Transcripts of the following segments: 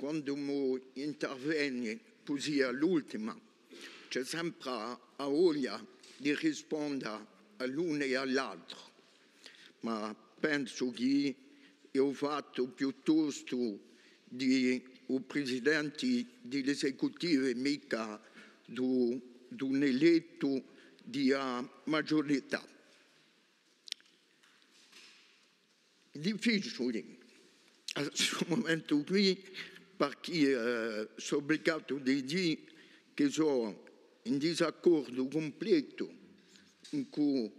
quando mi interviene così all'ultima, c'è sempre a voglia di rispondere all'uno e all'altro, ma penso che ho fatto piuttosto di presidente dell'esecutivo mica di un eletto di maggiorità. Difficile a questo momento qui perché sono obbligato a dire che sono in disaccordo completo con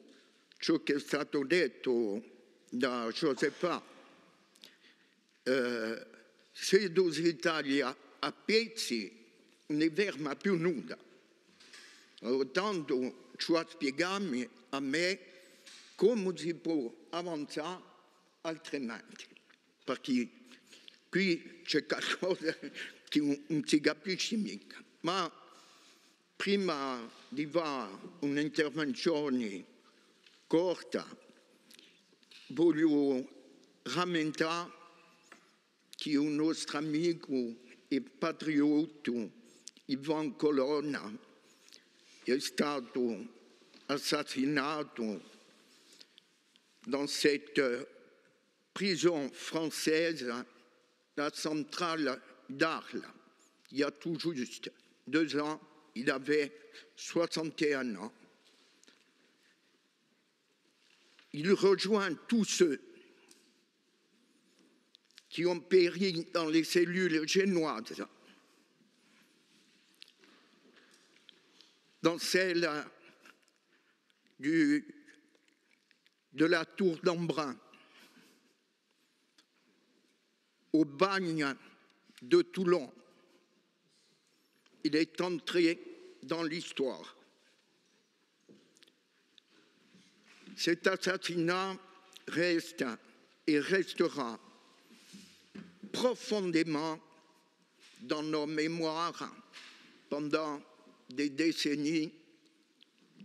ciò che è stato detto da Josefa. Se l'Italia a pezzi non ne ferma più nulla. Tanto ciò a spiegarmi a me come si può avanzare altrimenti, perché qui c'è qualcosa che non si capisce mica. Ma prima di fare un'intervenzione corta, voglio rammentare che un nostro amico e patriota, Ivan Colonna, è stato assassinato dans cette prison française, la centrale d'Arles, il y a tout juste 2 ans, il avait 61 ans. Il rejoint tous ceux qui ont péri dans les cellules génoises, dans celle de la tour d'Embrun, au bagne de Toulon. Il est entré dans l'histoire. Cet assassinat reste et restera profondément dans nos mémoires pendant des décennies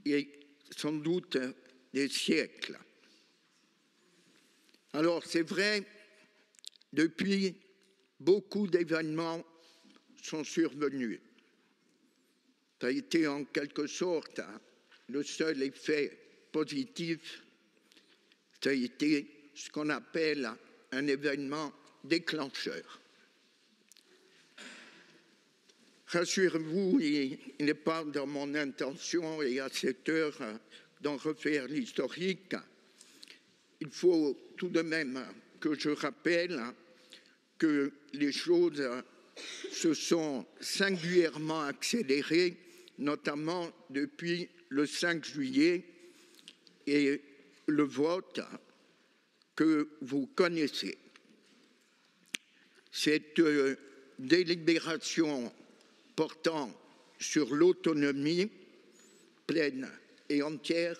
et sans doute des siècles. Alors c'est vrai, depuis, beaucoup d'événements sont survenus. Ça a été en quelque sorte le seul effet positif, ça a été ce qu'on appelle un événement déclencheur. Rassurez-vous, il n'est pas dans mon intention, et à cette heure, d'en refaire l'historique. Il faut tout de même que je rappelle que les choses se sont singulièrement accélérées, notamment depuis le 5 juillet et le vote que vous connaissez. Cette délibération portant sur l'autonomie pleine et entière,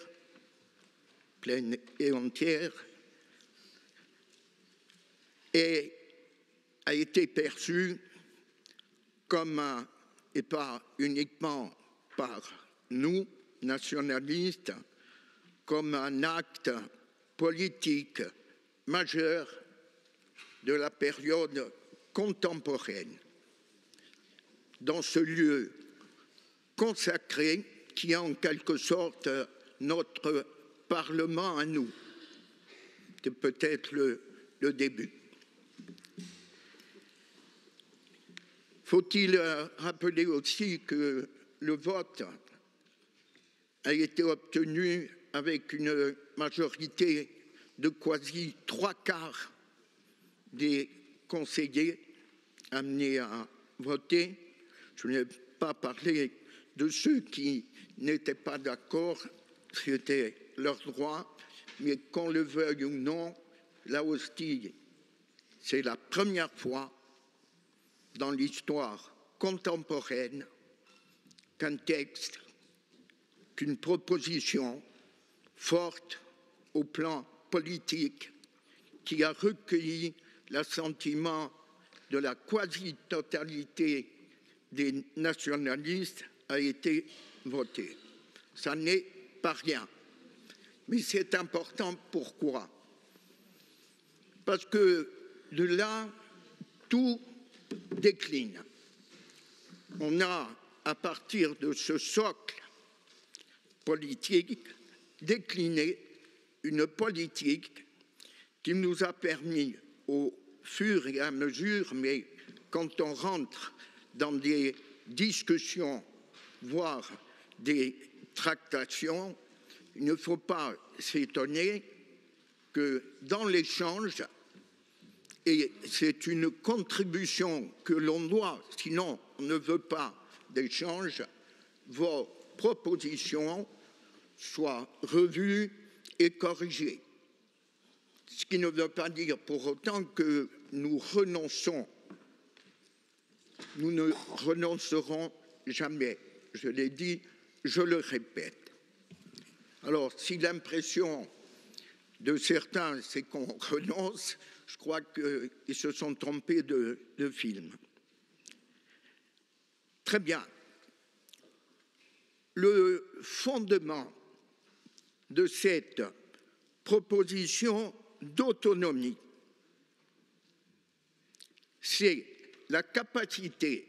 a été perçue comme, et pas uniquement par nous, nationalistes, comme un acte politique majeur de la période contemporaine. Dans ce lieu consacré qui est en quelque sorte notre Parlement à nous. C'est peut-être le début. Faut-il rappeler aussi que le vote a été obtenu avec une majorité de quasi 3/4 des conseillers amenés à voter. Je n'ai pas parlé de ceux qui n'étaient pas d'accord, c'était leur droit, mais qu'on le veuille ou non, là aussi, c'est la première fois dans l'histoire contemporaine qu'un texte, qu'une proposition forte au plan politique qui a recueilli l'assentiment de la quasi-totalité des nationalistes a été voté. Ça n'est pas rien. Mais c'est important, pourquoi? Parce que de là, tout décline. On a, à partir de ce socle politique, décliné une politique qui nous a permis, au fur et à mesure, mais quand on rentre dans des discussions, voire des tractations, il ne faut pas s'étonner que dans l'échange, et c'est une contribution que l'on doit, sinon on ne veut pas d'échange, vos propositions soient revues et corrigées. Ce qui ne veut pas dire pour autant que nous renonçons. Nous ne renoncerons jamais. Je l'ai dit, je le répète. Alors, si l'impression de certains, c'est qu'on renonce, je crois qu'ils se sont trompés de film. Très bien. Le fondement de cette proposition d'autonomie, c'est la capacité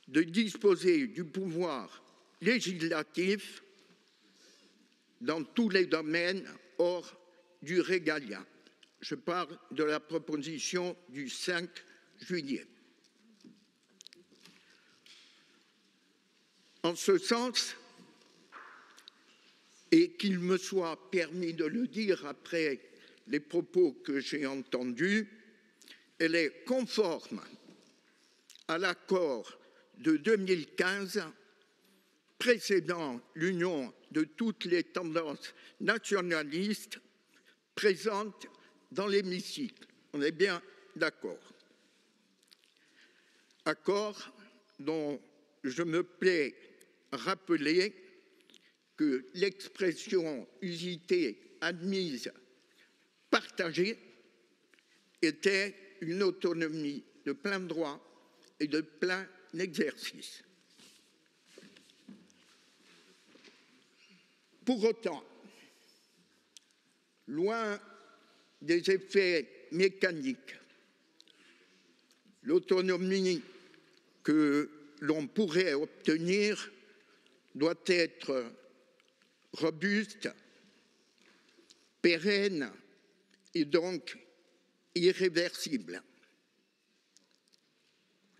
de disposer du pouvoir législatif dans tous les domaines hors du régalien. Je parle de la proposition du 5 juillet. En ce sens, et qu'il me soit permis de le dire après les propos que j'ai entendus, elle est conforme à l'accord de 2015 précédant l'union de toutes les tendances nationalistes présentes dans l'hémicycle. On est bien d'accord. Accord dont je me plais à rappeler que l'expression usitée, admise, partagée était une autonomie de plein droit et de plein exercice. Pour autant, loin des effets mécaniques, l'autonomie que l'on pourrait obtenir doit être robuste, pérenne et donc irréversible.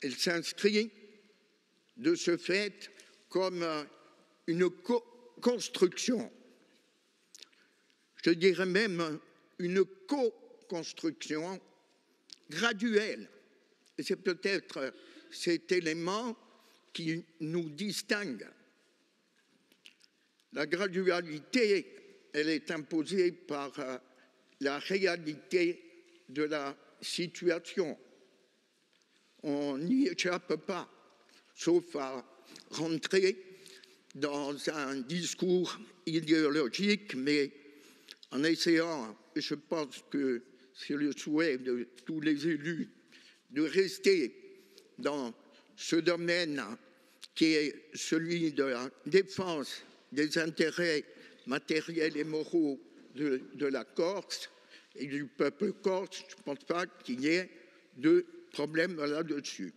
Elle s'inscrit de ce fait comme une construction, je dirais même une co-construction graduelle. Et c'est peut-être cet élément qui nous distingue. La gradualité, elle est imposée par la réalité de la situation. On n'y échappe pas, sauf à rentrer dans un discours idéologique, mais en essayant, je pense que c'est le souhait de tous les élus, de rester dans ce domaine qui est celui de la défense des intérêts matériels et moraux de la Corse et du peuple corse. Je ne pense pas qu'il y ait de problème là-dessus.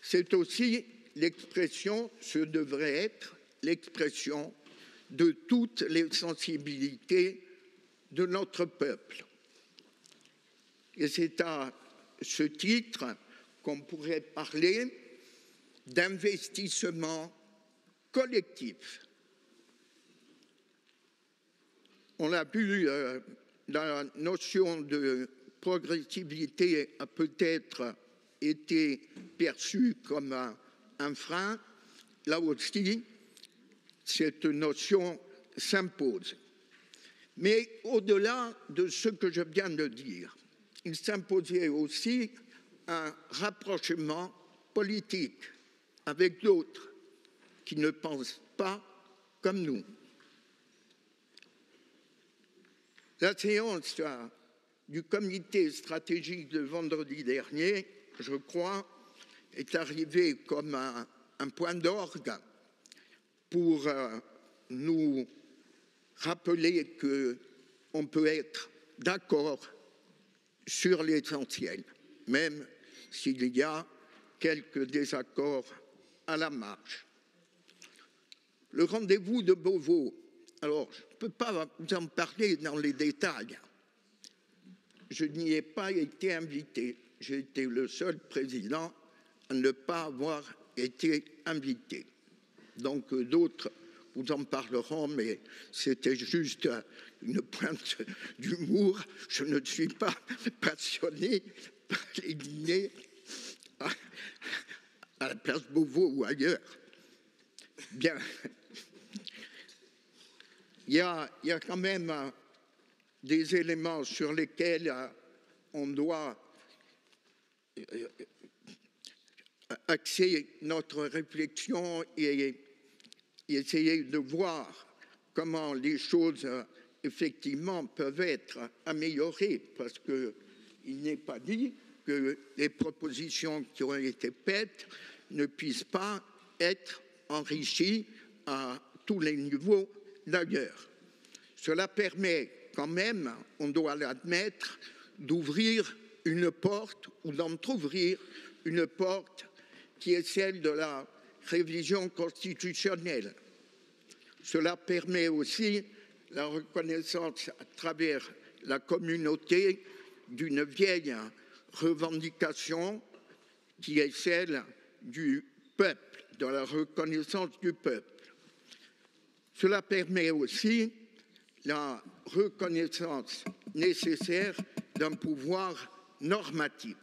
C'est aussi l'expression, ce devrait être l'expression de toutes les sensibilités de notre peuple. Et c'est à ce titre qu'on pourrait parler d'investissement collectif. On l'a vu, la notion de progressivité a peut-être été perçue comme un frein. Là aussi, cette notion s'impose. Mais au-delà de ce que je viens de dire, il s'imposait aussi un rapprochement politique avec d'autres qui ne pensent pas comme nous. La séance du comité stratégique de vendredi dernier, je crois, est arrivée comme un point d'orgue pour nous rappeler qu'on peut être d'accord sur l'essentiel, même s'il y a quelques désaccords à la marge. Le rendez-vous de Beauvau, alors je ne peux pas vous en parler dans les détails. Je n'y ai pas été invité. J'ai été le seul président à ne pas avoir été invité. Donc d'autres vous en parleront, mais c'était juste une pointe d'humour. Je ne suis pas passionné par les dîners à la place Beauvau ou ailleurs. Bien. Il y a quand même des éléments sur lesquels on doit axer notre réflexion et essayer de voir comment les choses effectivement peuvent être améliorées, parce qu'il n'est pas dit que les propositions qui ont été faites ne puissent pas être enrichies à tous les niveaux d'ailleurs. Cela permet quand même, on doit l'admettre, d'ouvrir une porte ou d'entrouvrir une porte qui est celle de la révision constitutionnelle. Cela permet aussi la reconnaissance à travers la communauté d'une vieille revendication qui est celle du peuple, de la reconnaissance du peuple. Cela permet aussi la reconnaissance nécessaire d'un pouvoir normatif.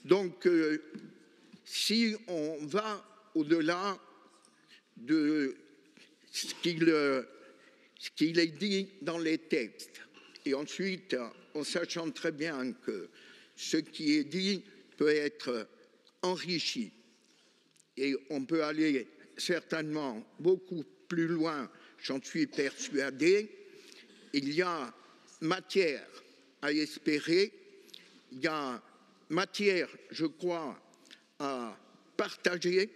Donc, si on va au-delà de ce qu'il est dit dans les textes, et ensuite, en sachant très bien que ce qui est dit peut être enrichi, et on peut aller certainement beaucoup plus loin, j'en suis persuadé, il y a matière à espérer, il y a matière, je crois, à partager,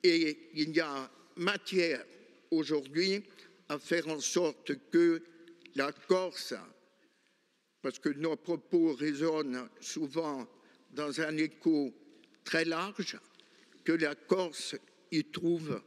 et il y a matière aujourd'hui à faire en sorte que la Corse, parce que nos propos résonnent souvent dans un écho très large, que la Corse y trouve